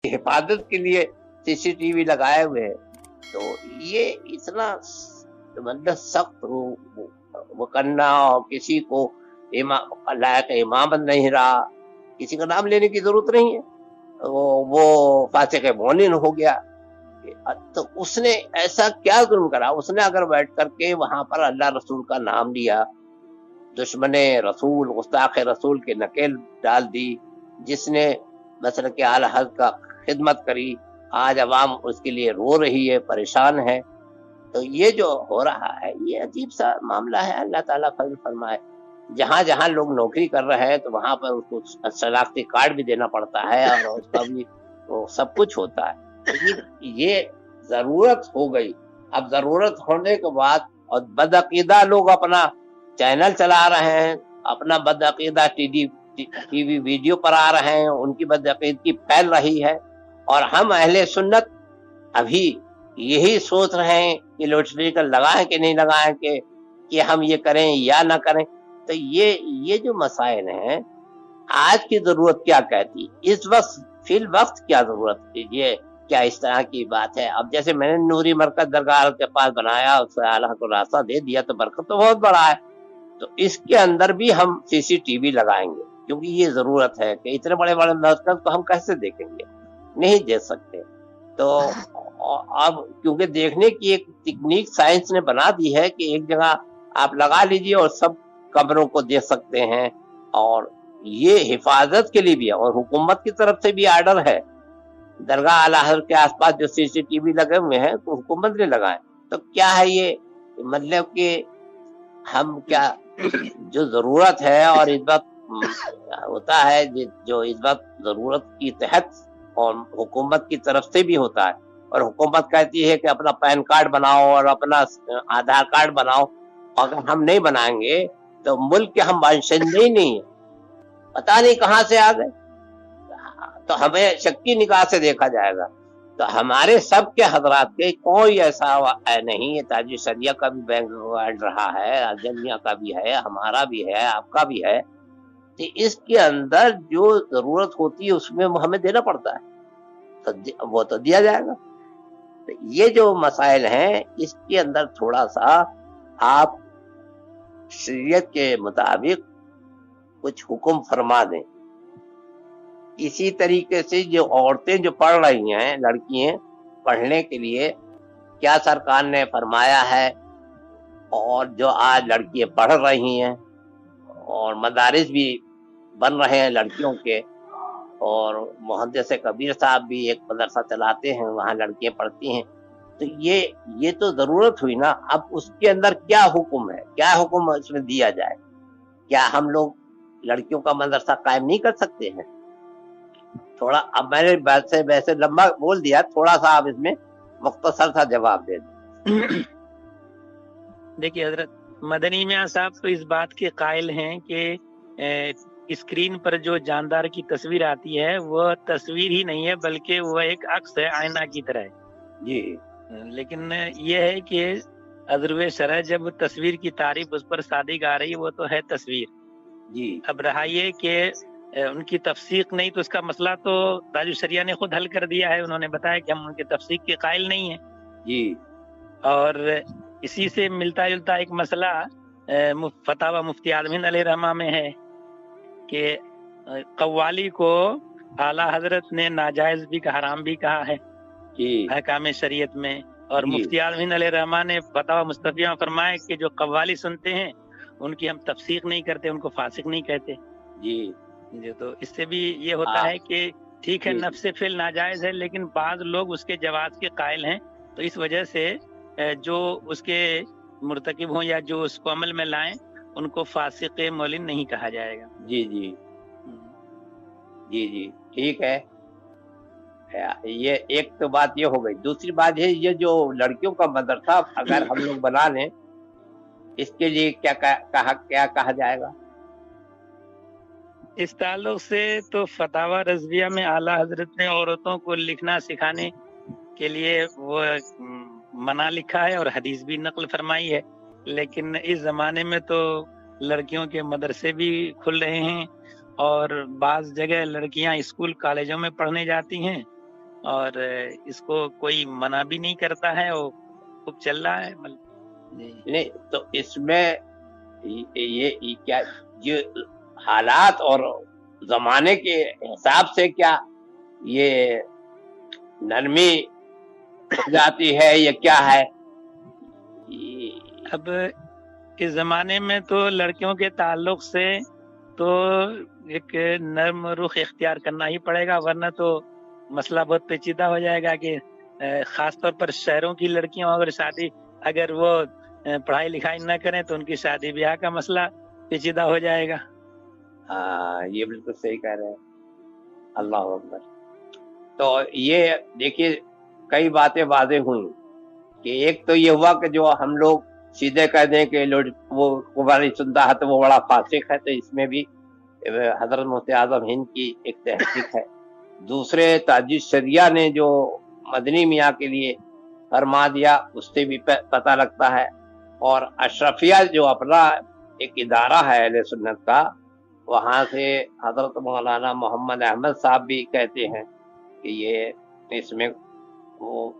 हिफाजत के लिए सीसीटीवी लगाए हुए हैं। तो ये इतना मतलब सख्त वो करना, और किसी को लायक इमाम नहीं रहा, किसी का नाम लेने की जरूरत नहीं है, वो फासिक मोमिन हो गया। तो उसने ऐसा क्या जुल्म करा? उसने अगर बैठ करके वहां पर अल्लाह रसूल का नाम लिया, दुश्मने रसूल, गुस्ताख रसूल की नकेल डाल दी, जिसने मसलन के आला हज़रत का खिदमत करी, आज अवाम उसके लिए रो रही है, परेशान है। तो ये जो हो रहा है ये अजीब सा मामला है। अल्लाह ताला फजल फरमाए। जहां जहां लोग नौकरी कर रहे हैं तो वहां पर उसको शनाख्ती कार्ड भी देना पड़ता है और उसका भी वो सब कुछ होता है। तो ये जरूरत हो गई। अब जरूरत होने के बाद और बदअकीदा लोग अपना चैनल चला रहे हैं, अपना बदअकीदा टीवी वीडियो पर आ रहे हैं, उनकी बदअकीदगी फैल रही है। और हम अहले सुन्नत अभी यही सोच रहे हैं कि लाउड स्पीकर लगाएं कि नहीं लगाएं, कि हम ये करें या ना करें। तो ये जो मसाइल हैं, आज की जरूरत क्या कहती, इस वक्त फिल वक्त क्या जरूरत, ये क्या इस तरह की बात है? अब जैसे मैंने नूरी मरकज दरगाह के पास बनाया, उससे अल्लाह को रास्ता दे दिया, तो बरकत तो बहुत बड़ा है। तो इसके अंदर भी हम सीसीटीवी लगाएंगे, क्योंकि ये जरूरत है कि इतने बड़े बड़े मरकज को हम कैसे देखेंगे, नहीं देख सकते। तो अब क्योंकि देखने की एक तकनीक साइंस ने बना दी है कि एक जगह आप लगा लीजिए और सब कमरों को देख सकते हैं। और ये हिफाजत के लिए भी है, और हुकूमत की तरफ से भी आर्डर है। दरगाह आला हज़रत के आसपास जो सीसीटीवी लगे हुए हैं तो हुकूमत ने लगाए। तो क्या है ये, मतलब कि हम क्या, जो जरूरत है और इस वक्त होता है, जो इस वक्त जरूरत की तहत और हुकूमत की तरफ से भी होता है, और हुकूमत कहती है कि अपना पैन कार्ड बनाओ और अपना आधार कार्ड बनाओ। अगर हम नहीं बनाएंगे तो मुल्क के हम बाशिंदे ही नहीं है, पता नहीं कहां से आ गए, तो हमें शक्की निगाह से देखा जाएगा। तो हमारे सब के हजरात के कोई ऐसा नहीं है। ताजी शरिया का भी बैंक बढ़ रहा है, अजमिया का भी है, हमारा भी है, आपका भी है। तो इसके अंदर जो जरूरत होती है उसमें हमें देना पड़ता है, तो वो तो दिया जाएगा। तो ये जो मसाइल हैं, इसके अंदर थोड़ा सा आप शरीयत के मुताबिक कुछ हुक्म फरमा दें। इसी तरीके से जो औरतें जो पढ़ रही हैं, लड़कियां पढ़ने के लिए क्या सरकार ने फरमाया है, और जो आज लड़कियां पढ़ रही हैं और मदारिस भी बन रहे हैं लड़कियों के, और मुहद्दिस कबीर साहब भी एक मदरसा चलाते हैं, वहाँ लड़कियां पढ़ती हैं। तो ये तो जरूरत हुई ना। अब उसके अंदर क्या हुक्म है, क्या हुक्म इसमें दिया जाए? क्या हम लोग लड़कियों का मदरसा कायम नहीं कर सकते हैं? थोड़ा, अब मैंने वैसे लंबा बोल दिया, थोड़ा सा आप इसमें मुख्तसर सा जवाब दे दें। देखिए हजरत, मदनी मियां साहब तो इस बात के कायल हैं कि स्क्रीन पर जो जानदार की तस्वीर आती है वो तस्वीर ही नहीं है, बल्कि वो एक अक्स है, आईना की तरह है जी। लेकिन ये है कि अज़्रुए शरअ जब तस्वीर की तारीफ उस पर सादिक आ रही है, वो तो है तस्वीर जी। अब रहा ये कि उनकी तफसीक नहीं, तो उसका मसला तो ताजुल शरिया ने खुद हल कर दिया है। उन्होंने बताया कि हम उनके तफसीक के कायल नहीं हैं जी। और इसी से मिलता जुलता एक मसला फतावा मुफ्ती आज़मीन अलैहि रहमा में है कि कव्वाली को आला हजरत ने नाजायज भी कहा, हराम भी कहा है अहकाम शरीयत में। और मुफ्ती आज़मीन अलैहि रहमा ने फतावा मुस्तफ़िया में फरमाया कि जो कव्वाली सुनते हैं उनकी हम तफसीक नहीं करते, उनको फासिक नहीं कहते जी। तो इससे भी ये होता है कि ठीक है, नफ्स फिल नाजायज है, लेकिन बाज लोग उसके जवाज के कायल हैं। तो इस वजह से जो उसके मुर्तकिब हों या जो उसको अमल में लाएं, उनको फासिक मौलिन नहीं कहा जाएगा। जी जी जी जी, ठीक है। ये एक तो बात ये हो गई। दूसरी बात है, ये जो लड़कियों का मदरसा अगर हम लोग बना लें, इसके लिए क्या कहा जाएगा? इस ताल्लुक से तो फतावा रज़विया में आला हजरत ने औरतों को लिखना सिखाने के लिए वो मना लिखा है और हदीस भी नकल फरमाई है। लेकिन इस जमाने में तो लड़कियों के मदरसे भी खुल रहे हैं और बाज़ जगह लड़कियां स्कूल कॉलेजों में पढ़ने जाती हैं اور اس کو کوئی منع بھی نہیں کرتا ہے، وہ خوب چل رہا ہے نہیں تو اس میں یہ کیا یہ حالات اور زمانے کے حساب سے کیا یہ نرمی جاتی ہے یا کیا ہے؟ اب اس زمانے میں تو لڑکیوں کے تعلق سے تو ایک نرم رخ اختیار کرنا ہی پڑے گا، ورنہ تو مسئلہ بہت پیچیدہ ہو جائے گا کہ خاص طور پر شہروں کی لڑکیوں اگر وہ پڑھائی لکھائی نہ کریں تو ان کی شادی بیاہ کا مسئلہ پیچیدہ ہو جائے گا۔ ہاں یہ بالکل صحیح کہہ رہے ہیں، اللہ اکبر۔ تو یہ دیکھیے کئی باتیں واضح ہوئی کہ ایک تو یہ ہوا کہ جو ہم لوگ سیدھے کہہ دیں کہ وہ قرآن سنتا ہے تو وہ بڑا فاسق ہے، تو اس میں بھی حضرت مفتی اعظم ہند کی ایک تحقیق ہے۔ دوسرے تاجر شریعہ نے جو مدنی میاں کے لیے فرما دیا اس سے بھی پتہ لگتا ہے، اور اشرفیہ جو اپنا ایک ادارہ ہے اہل سنت کا، وہاں سے حضرت مولانا محمد احمد صاحب بھی کہتے ہیں کہ یہ اس میں وہ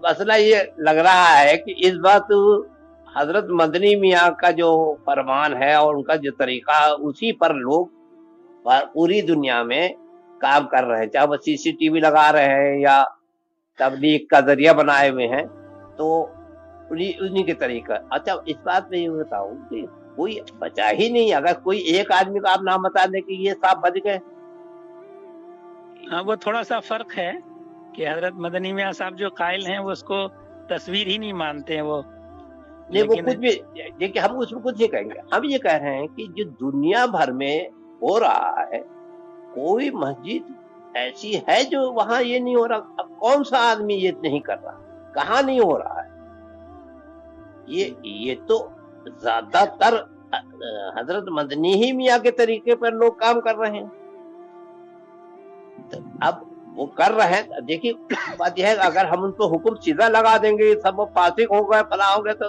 مسئلہ یہ لگ رہا ہے کہ اس بات حضرت مدنی میاں کا جو فرمان ہے اور ان کا جو طریقہ اسی پر لوگ پوری دنیا میں کام کر رہے ہیں، چاہے وہ سی سی ٹی وی لگا رہے ہیں یا تبلیغ کا ذریعہ بنائے ہوئے ہیں، تو انہی کے طریقہ۔ اچھا اس بات میں یہ بتاؤں کہ کوئی بچا ہی نہیں، اگر کوئی ایک آدمی کو آپ نام بتا دیں کہ یہ صاحب بچ گئے۔ ہاں وہ تھوڑا سا فرق ہے کہ حضرت مدنی میاں صاحب جو قائل ہیں وہ اس کو تصویر ہی نہیں مانتے ہیں، وہ کچھ بھی دیکھیں ہم اس میں کچھ نہیں کہیں گے، ہم یہ کہہ رہے ہیں کہ جو دنیا بھر میں ہو رہا ہے کوئی مسجد ایسی ہے جو وہاں یہ نہیں ہو رہا۔ اب کون سا آدمی یہ نہیں کر رہا، کہاں نہیں ہو رہا ہے؟ یہ تو زیادہ تر حضرت مدنی ہی میاں کے طریقے پر لوگ کام کر رہے ہیں۔ اب وہ کر رہے ہیں، دیکھیے بات یہ ہے اگر ہم ان کو حکم سیدھا لگا دیں گے سب وہ فاسق ہو گئے فلاں ہو گئے تو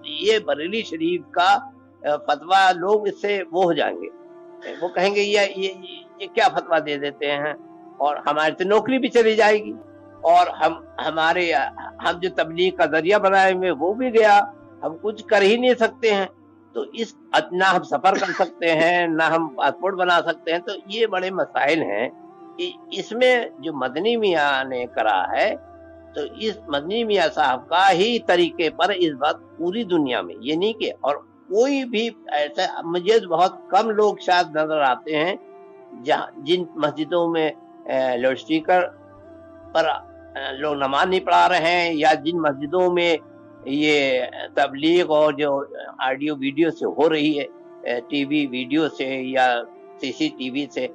یہ بریلی شریف کا فتویٰ لوگ اس سے وہ ہو جائیں گے، وہ کہیں گے یہ کیا فتویٰ دے دیتے ہیں، اور ہماری تو نوکری بھی چلی جائے گی، اور ہم جو تبلیغ کا ذریعہ بنائے ہوئے وہ بھی گیا، ہم کچھ کر ہی نہیں سکتے ہیں۔ تو نہ ہم سفر کر سکتے ہیں نہ ہم پاسپورٹ بنا سکتے ہیں، تو یہ بڑے مسائل ہیں۔ اس میں جو مدنی میاں نے کرا ہے تو اس مدنی میاں صاحب کا ہی طریقے پر اس بات پوری دنیا میں، یہ نہیں کہ اور کوئی بھی ایسا، مجھے بہت کم لوگ شاید نظر آتے ہیں جن مسجدوں میں لاؤڈ اسپیکر پر لوگ نماز نہیں پڑھا رہے ہیں، یا جن مسجدوں میں یہ تبلیغ اور جو آڈیو ویڈیو سے ہو رہی ہے، ٹی وی ویڈیو سے یا سی سی ٹی وی سے،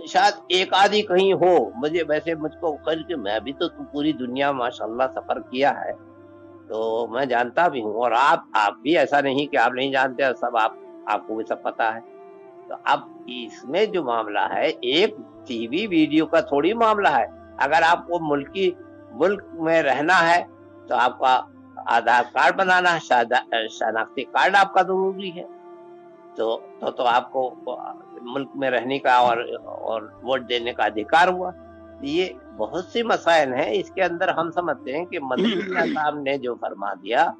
شاید ایک آدھی کہیں ہو۔ مجھ کو خیر کہ میں بھی تو پوری دنیا ماشاءاللہ سفر کیا ہے تو میں جانتا بھی ہوں، اور آپ بھی ایسا نہیں کہ آپ نہیں جانتے، سب آپ کو بھی سب پتا ہے۔ تو اب اس میں جو معاملہ ہے ایک ٹی وی ویڈیو کا تھوڑی معاملہ ہے۔ اگر آپ کو ملک میں رہنا ہے تو آپ کا آدھار کارڈ بنانا ہے، شناختی کارڈ آپ کا ضروری ہے، تو آپ کو ملک میں رہنے کا اور ووٹ دینے کا ادھیکار ہوا۔ یہ بہت سی مسائل ہیں، اس کے اندر ہم سمجھتے ہیں کہ مدنی میاں صاحب نے جو فرما دیا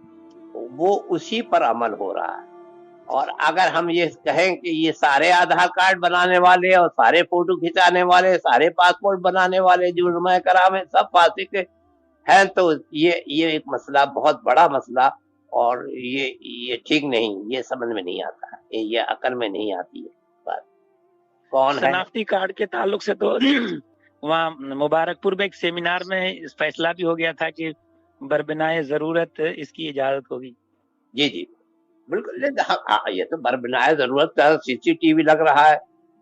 وہ اسی پر عمل ہو رہا ہے۔ اور اگر ہم یہ کہیں کہ یہ سارے آدھار کارڈ بنانے والے اور سارے فوٹو کھچانے والے، سارے پاسپورٹ بنانے والے جو علماء کرام ہیں سب فاسق ہیں، تو یہ ایک مسئلہ، بہت بڑا مسئلہ، اور یہ ٹھیک نہیں، یہ سمجھ میں نہیں آتا ہے، یہ عقل میں نہیں آتی ہے بات۔ کون ہے شناختی کارڈ کے تعلق سے تو وہاں مبارک پور میں ایک سیمینار میں اس فیصلہ بھی ہو گیا تھا کہ بربنائے ضرورت اس کی اجازت ہوگی۔ جی بالکل، یہ تو بربنائے ضرورت کا سی سی ٹی وی لگ رہا ہے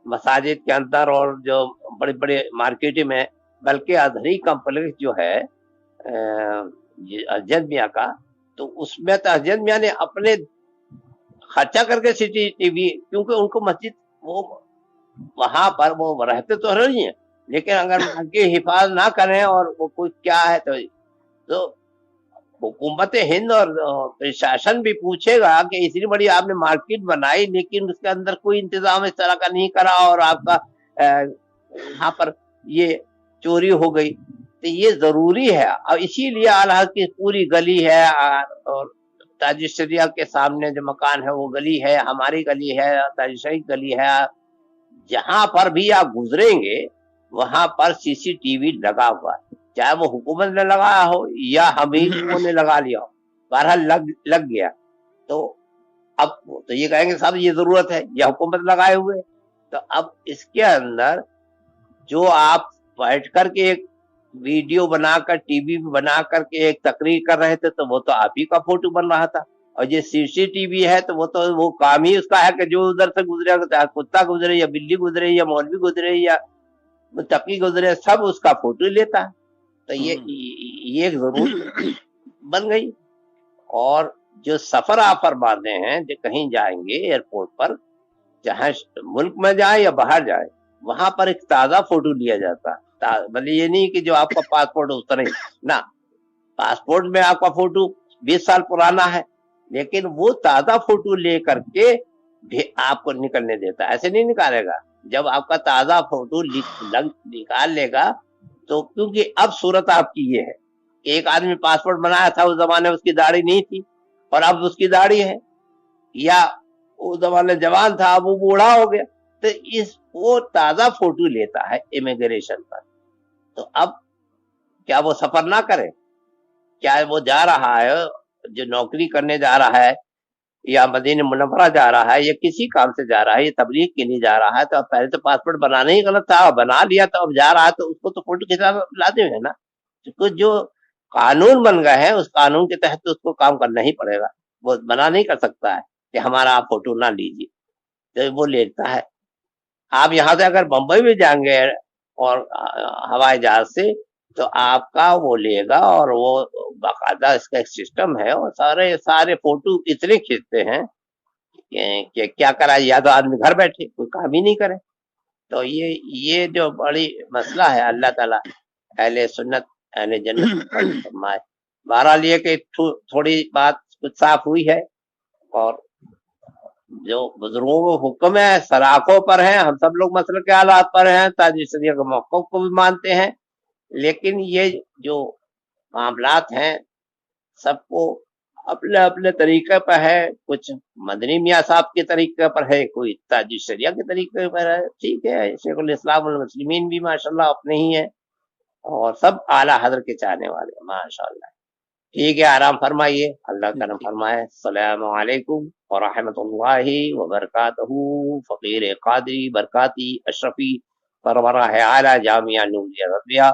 مساجد کے اندر اور جو بڑے بڑے مارکیٹ میں، بلکہ ازہری کمپلیکس جو ہے ارجن میاں کا، تو اس میں تو ارجن میاں نے اپنے خرچہ کر کے سی سی ٹی وی، کیونکہ ان کو مسجد وہ وہاں پر وہ رہتے تو نہیں ہیں، لیکن اگر ان کی حفاظت نہ کریں اور وہ کچھ کیا ہے تو حکومت ہند اور پرشاسن بھی پوچھے گا کہ اتنی بڑی آپ نے مارکیٹ بنائی لیکن اس کے اندر کوئی انتظام اس طرح کا نہیں کرا، اور آپ کا یہاں پر یہ चोरी हो गई, तो ये जरूरी है। अब इसीलिए आला की पूरी गली है, और ताज शरिया के सामने जो मकान है वो गली है, हमारी गली है, ताज शरीया की गली है, जहां पर भी आप गुजरेंगे वहां पर सीसीटीवी लगा हुआ है, चाहे वो हुकूमत ने लगाया हो या हम ही लोगों ने लगा लिया हो, बहरहाल लग गया। तो अब तो ये कहेंगे साहब ये जरूरत है, या हुकूमत लगाए हुए। तो अब इसके अंदर जो आप बैठ करके एक वीडियो बनाकर टीवी में बना करके एक तकरीर कर रहे थे, तो वो तो आप ही का फोटो बन रहा था। और ये सीसीटीवी है तो वो काम ही उसका है कि जो उधर से गुजरे, चाहे कुत्ता गुजरे या बिल्ली गुजरे या मौलवी गुजरे या तकी गुजरे, सब उसका फोटो लेता है। तो ये एक जरूर बन गई। और जो सफर आप फरमाते हैं, जो कहीं जाएंगे एयरपोर्ट पर, चाहे मुल्क में जाए या बाहर जाए, वहां पर एक ताजा फोटो लिया जाता है। मतलब ये नहीं कि जो आपका पासपोर्ट उस तरह ना, पासपोर्ट में आपका फोटो 20 साल पुराना है, लेकिन वो ताजा फोटो ले करके भी आपको निकलने देता है, ऐसे नहीं निकालेगा। जब आपका ताजा फोटो निकाल लेगा, तो क्योंकि अब सूरत आपकी ये है, एक आदमी पासपोर्ट बनाया था, उस जमाने में उसकी दाढ़ी नहीं थी और अब उसकी दाढ़ी है, या उस जमाने जवान था अब वो बूढ़ा हो गया, तो वो ताजा फोटो लेता है इमिग्रेशन पर। तो अब क्या वो सफर ना करे? क्या वो जा रहा है, जो नौकरी करने जा रहा है या मदीने मुनव्वरा जा रहा है या किसी काम से जा रहा है, ये तबलीग के लिए जा रहा है, तो अब पहले तो पासपोर्ट बनाना ही गलत था, बना लिया तो अब जा रहा है, तो उसको तो फोटो खिंचा लाते हैं ना। तो जो कानून बन गए हैं उस कानून के तहत तो उसको काम करना ही पड़ेगा, वो मना नहीं कर सकता है कि हमारा आप फोटो ना लीजिए, तो वो लेता है। आप यहाँ से अगर बंबई में जाएंगे और हवाई जहाज से, तो आपका वो लेगा, और वो बाकायदा इसका एक सिस्टम है, और सारे फोटो इतने खींचते हैं कि क्या करा, या तो आदमी घर बैठे कोई काम ही नहीं करे। तो ये जो बड़ी मसला है, अल्लाह ताला अहले सुन्नत अहले जन्नत फरमाए। बहरहाल ये कि थोड़ी बात कुछ साफ हुई है, और जो बुजुर्गों को हुक्म है सराखों पर है, हम सब लोग मसल के हालात पर हैं, ताजी शरीया के मौक़िफ़ को भी मानते हैं, लेकिन ये जो मामलात हैं सबको अपने अपने तरीके पर है। कुछ मदनी मियाँ साहब के तरीके पर है, कोई ताजी शरिया के तरीके पर है, ठीक है। शेखुल इस्लाम वल मुस्लिमीन भी माशाल्लाह अपने ही है, और सब आला हज़रत के चाहने वाले माशाल्लाह। ठीक है, आराम फरमाइए, अल्लाह करम फरमाए। अस्सलामु अलैकुम व रहमतुल्लाहि व बरकातहू। फकीर कादरी बरकाती अशरफी परवरा है आला जामिया नूरिया रबिया,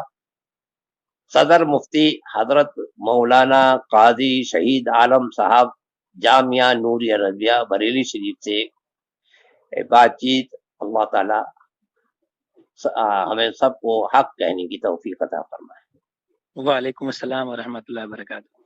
सदर मुफ्ती हजरत मौलाना काजी शहीद आलम साहब जामिया नूरिया रबिया बरेली शरीफ से बातचीत। अल्लाह ताला हमें सबको हक कहने की तौफीक अता फरमाए। वालेकुम अस्सलाम व रहमतुल्लाहि व बरकातहू।